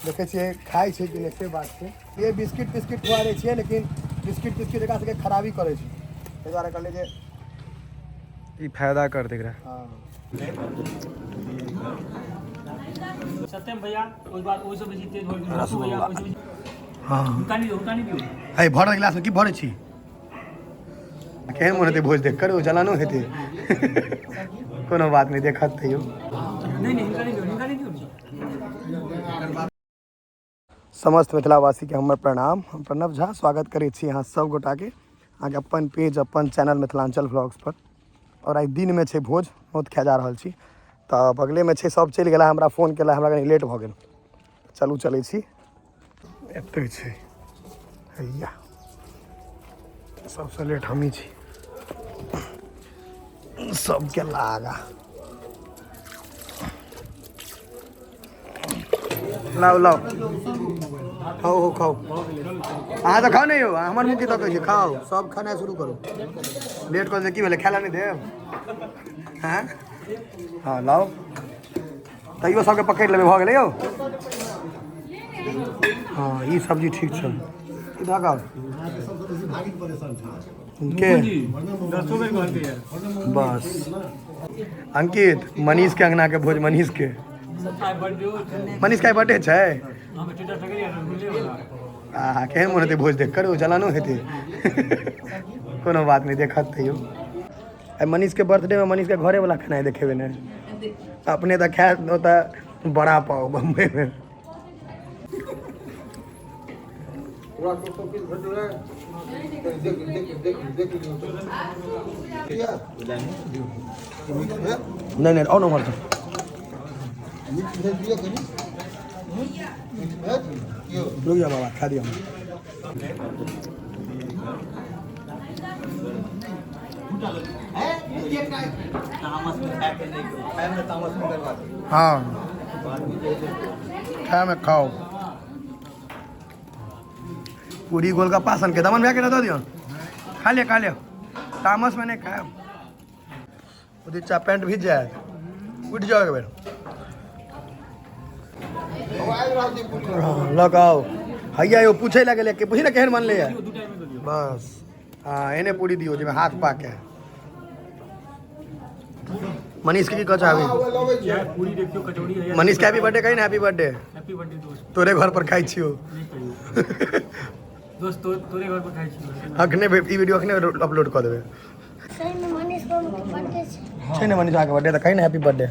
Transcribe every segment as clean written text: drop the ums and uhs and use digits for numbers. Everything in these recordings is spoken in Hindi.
देखे छे खाई छे कि नहीं से बात छे। ये बिस्किट तिस्किट खुआ रहे छे, लेकिन बिस्किट तिस्किट एकरा सबके खराबी करे छे, ताहि दुआरे कहले जे ई फायदा कर देख रहा। हाँ सत्यम भैया ओइ बात ओइ सब जीते धोल रसू भैया ओइ सब हाँ हुनकानी पियो है भर गिलास में की भरे छी केहन मन हेतै भोज देख कर ओ जलानो हेतै कोनो बात नहीं देखत तैयो। नहीं हुनकानी पियो समस्त मिथिलावासी के हमर प्रणाम। हम प्रणव झा स्वागत करै छी अहाँ सब गोटा के अहाँके अपन पेज अपन चैनल मिथिलांचल व्लॉग्स पर। और आई दिन में छे भोज बहुत खा जा रहल छी, तऽ बगले में छे सब चलि गेला, हमरा फोन केला, हमरा कनी लेट भऽ गेल, चलू चलै छी। एतै छै हैया सबसे लेट हमी छी, सबके लागा लाओ लाओ खाओ खाओ अहाँ तऽ खाओ नहीं हो, हमर मुँह की तकै छै, खाओ सब खाना शुरू करो। लेट कर की भेलै खायला नहीं देब हाँ हाँ लाओ तैयो सबके पकड़ि लेबै, भऽ गेलै यौ। हाँ ई सब्जी ठीक छै, इधर का के बस अंकित मनीष के अंगना के भोज मनीष के मनीष का बर्थडे छै। केहन मन हेतै भोज देख कर ओ जलानो हेतै कोनो बात नहीं देखत तैयो। आई मनीष के बर्थडे में मनीष के घरे वाला खाना देखेबे ने, अपने तो खाए तो बड़ा पाओ बम्बई में। नहीं नहीं और नंबर रुक जा बाबा खा दिया। हाँ खाए में खाओ पूरी गोलगप्पा सन के दमन भैया के दे दियो, खा लिया तामस में नहीं खाए चा पैंट भीज जाए उठ जाओगे बेर लगाओ हैया यो पूछे लगे के पूछी ना केहन मन ले बस। हाँ एने पूरी दियो जे हाथ पाके मनीष के की कचा अभी पूरी देखियो कचौड़ी है मनीष के हैप्पी बर्थडे कहीं ना हैप्पी बर्थडे दोस्त तोरे घर पर खाई छियो दोस्त तोरे घर पर खाई छी अखने ई वीडियो अखने अपलोड कर देबे। सही में मनीष को बर्थडे छै ने मनीष आके बर्थडे तो कहीं ना हैप्पी बर्थडे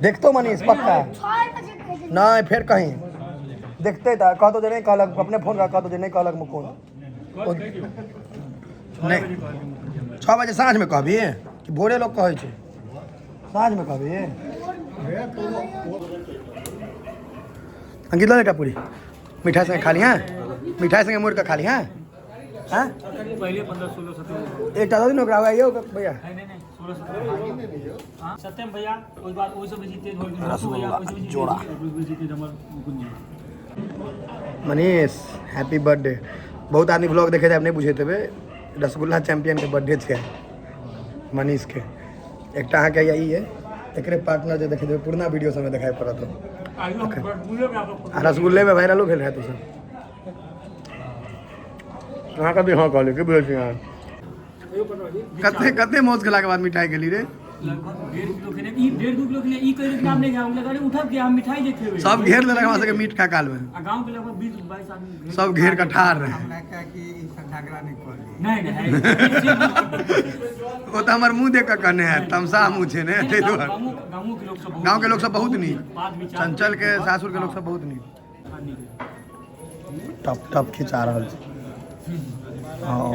देखतो मनीष पक्का 6 बजे कह दे नहीं फिर कहीं देखते था कहतो जे नहीं कहलक अपने फोन का कहतो जे नहीं कहलक मुकुन नहीं 6 बजे साँझ में कहबी कि भोरे लोग कहै छै साँझ में कहबी। अंकित लो बेटा पूरी मिठाई संगे खा ली हाँ मिठाई संगे मोड़ के खा ली हाँ हाँ पहले 15 16 17 एक दो दिन ओकरा आइयो भैया नहीं 16 17 हां सत्यम भैया ओइ बात ओइ सब जीते धोल रसू भैया ओइ सब जोड़ा जीते हमर मुकुंद जी। Manish happy birthday. बहुत आदमी ब्लॉग देखे थे नहीं बुझे थे रसगुल्ला चैंपियन के बर्थडे छे मनीष के एक के यही है एक पार्टनर जो देखे थे पुराना वीडियो समय दिखाई पड़ा तो रसगुल्ले में वायरल हो गए तो सब कहाँ का भी हाँ कहले कि बोल कते कते मौज के बाद मिठाई के लिए रे लगभग 1.5 किलो के ई कह नाम नहीं गांव लगा उठब के हम मिठाई जे खेबे सब घेर ले हमरा सके मीठ का काल में आ गांव के लगभग 20 22 आदमी सब घेर का ठार रहे हमरा का कि झगड़ा नहीं कर नहीं वो तो हमर मुंह देख के कहने है तमसा मुंह छे ने ते दुआर गांव के लोग सब बहुत नीक चंचल के सासुर के लोग सब बहुत नीक टप टप खिंचा रहल छै। हाँ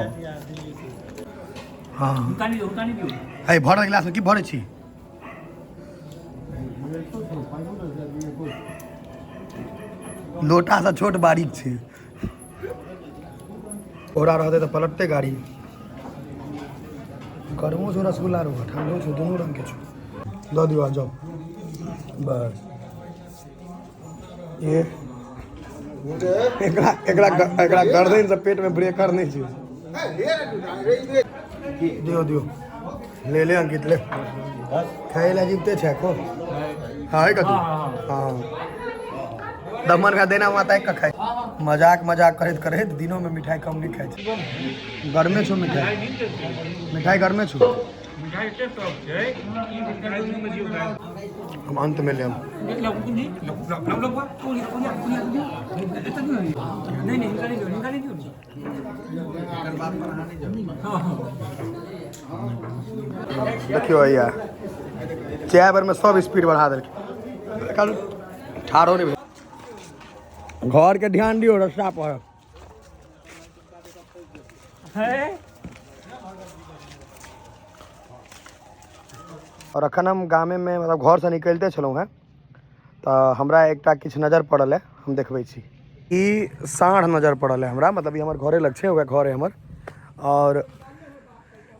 हाँ हुनकानी पियो है भर गिलास में की भरे छी लोटा सा छोट बारीक छे ओरा रहते तो पलटते गाड़ी गर्मो छो रसगुल्ला रो ठंडो छो दोनों रंग के छो दो दियो जाओ बस ये एकरा गर्दन से पेट में ब्रेकर नहीं छे दियो दियो ले ले अंकित ले खाए ला जीवते छे को हाँ है कथी हाँ दमन का देना माता का खाए मजाक मजाक करत करत दिनों में मिठाई कम नहीं खाए छे घर में छो मिठाई घर में छो हम अंत में ले देखियो भैया चाय भर में सब स्पीड बढ़ा दिल ठाड़ो नहीं घर के ध्यान दियो रास्ता पर और अखन हम गामे में मतलब घर से निकलते छलौं हैं तो हमरा एकटा किछ नजर पड़ल है हम देखबै छी ई साँढ़ नजर पड़ल है हमरा मतलब ई हमर घरे लग छै ओकरा घर है हमर और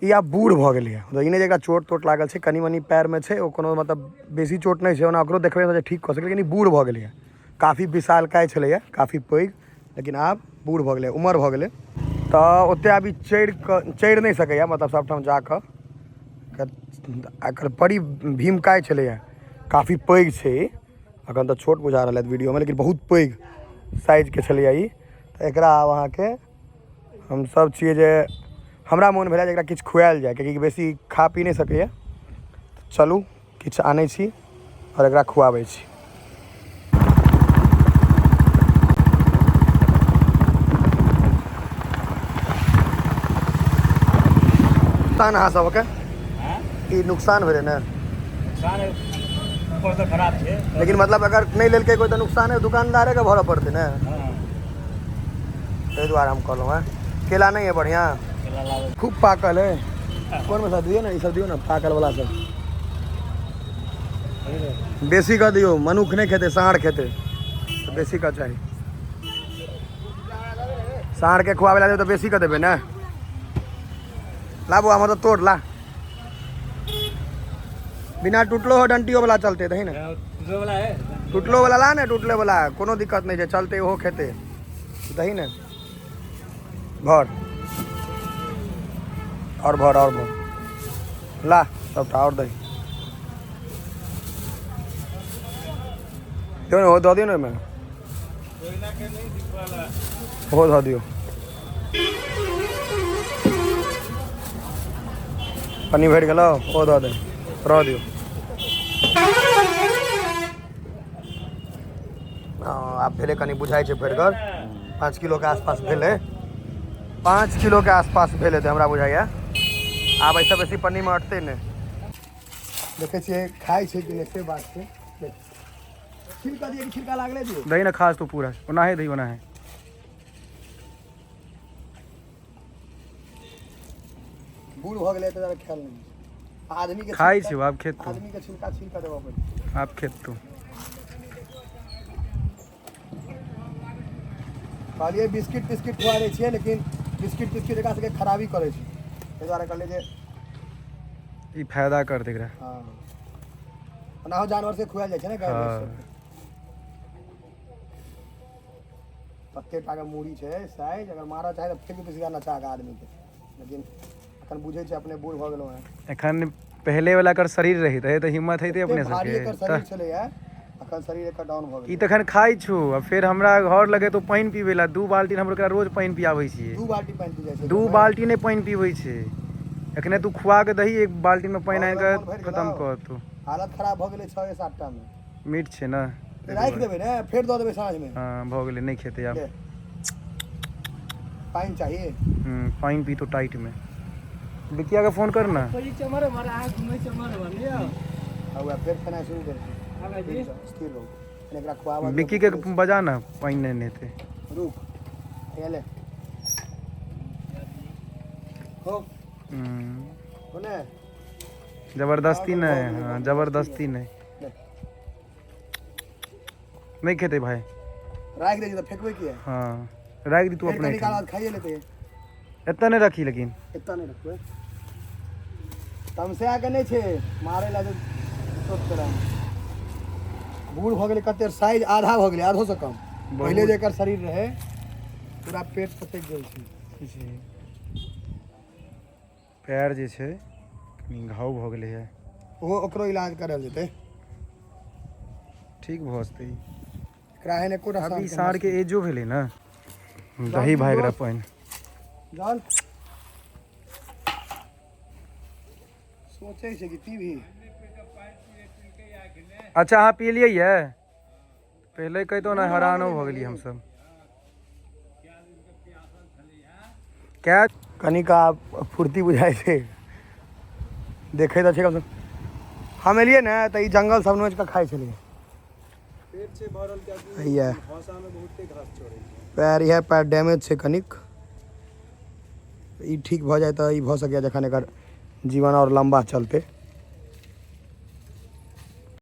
ई आब बूढ़ भऽ गेलै है मतलब ई नहि जे एकरा चोट तोट लागल छै कनी मनी पैर में छै ओ कोनो मतलब बेसी चोट नहीं छै ओना ओकरो देखबै तऽ ठीक कऽ सकलै लेकिन ई बूढ़ भऽ गेलै है काफ़ी विशालकाय छलै काफ़ी पैघ लेकिन आब बूढ़ भऽ गेलै उमर भऽ गेलै तऽ ओते आब ई चढ़ि नहीं सकैया मतलब सबठाम जाकऽ एकर बड़ी भीमकाय छलै काफ़ी पैघ छै अखन तऽ छोट बुझा रहल है वीडियो में लेकिन बहुत पैघ साइज के छलै ई तऽ एकरा आब अहाँके हम सब छियै जे हमरा मोन भेल जे एकरा किछु खुआएल जाए किएकि बेसी खा पी नहीं सकैया चलू किछु आनै छी और एकरा खुआबै छी नुकसान अहाँ सबके ई नुकसान भेलै ने ऊपर से खराब है लेकिन मतलब अगर नहीं लेलकै कोई तो नुकसान है दुकानदारे के भरऽ पड़तै ने ताहि दुआरे हम कहलहुँ हैं केला नहीं है बढ़िया खूब पाकल है कौन में सब दियो ना ई सब दियो ना पाकल वाला सब बेसी का दियो मनुख नहीं खेते साँढ़ खेते तो बेसी का चाहिए साँढ़ के खुआवे ला तो बेसी का देबे ना ला बुआ मतलब तोड़ ला बिना टूटलो हो डंटियो वाला चलते दही ना टूटलो वाला ला ना टूटले वाला कोनो दिक्कत नहीं है चलते ओहो खेते दही ना भर और ला सबटा और दही दियो ना हो दो दियो ना मैं हो दो दियो पानी भर गलो ओ दो दे रह दियो आप भेले कनी बुझाई छै भरगर 5 किलो के आसपास भेले 5 किलो के आसपास भेले थे हमरा बुझाइया आब ऐसा बेसी पन्नी में अटते ने देखे छिए खाई छै कि नहीं से बात छै छिलका दिए कि छिलका लागले दियो दही ना खास तो पूरा ओना है दही ओना है बूढ़ भ गेलै त ख्याल नहीं आदमी के खाई छी आप खेत आदमी के छिलका देबा पड़े आप खेत तो कहलिए बिस्किट खुआ दै छियै लेकिन बिस्किट एकरा सबके खराबी करे छै ताहि दुआरे कहलिए जे ई फायदा कर देख रहा हां ओना जानवर से खुआल जाइ छै ने गाय भैंस पत्ते टाका मूड़ी छै साइज अगर मारा चाहे तो फेंक सीधा नचा के आदमी के लेकिन अखन बुझे छै अपने बूढ़ भ गेलो हैं एखन पहले वाला कर शरीर रही तो हिम्मत है अपने भारी एकर शरीर सबके चले है अखन शरीर एकर डाउन भ ई गेल तखन खाई छु आ फिर हमरा घर लगे तो पानी पीवे ला 2 बाल्टी हम ओकरा रोज पानी पियाबै छियै 2 बाल्टी पानी पी जाइ छै 2 बाल्टी नहीं पानी पीबै छै एखने तू खुआ के दही 1 बाल्टी में पानी आनि के खत्म कर तू हालत खराब भ गेलै 6 7 टा में मीठ छै ना राख देबै ने फेर दऽ देबै साँझ में हां भ गेलै नहीं खेते अब पानी चाहिए पानी पी तो टाइट में बिकिया का फोन कर ना चमर मारा है घुमै चमर वाले अब फिर खाना शुरू कर हां जी स्थिर रहो एकरा खुआवा बिक्की के बजा ना पानी नहीं थे रुक ये ले हो होने जबरदस्ती नहीं हाँ जबरदस्ती नहीं नहीं खेते भाई राख दे तो फेंकबे की है हाँ राख दी तू अपने निकाल खाइए लेते इतना नहीं रखी लेकिन इतना नहीं रखबे तमसे आके नहीं छे मारे ला तो सोच करा बूढ़ भ गेले कते साइज आधा भ गेले आधो से कम पहले जेकर शरीर रहे पूरा पेट पटक गेल छै पैर जे छै कनी घाव भ गेलै है वो ओकरो इलाज करल जेतै ठीक भ जेतै राहे ने को अभी साढ़ के एजो भेलै ना दही भाग रहा पानि जान सोचे छै कि पीबी अच्छा अहाँ पिलियै ये पहले कहितो ना हैरानो भऽ गेलियै हमसब क्या कनिका फुर्ती बुझाइ छै देखै तऽ छै कम हम एलियै ने तऽ ई जंगल सब नोच कऽ खाइ छलियै हैया पैर इएह पैर डैमेज छै कनिक ई ठीक भऽ जाए तऽ ई भऽ सकैए जखन एकर जीवन और लम्बा चलतै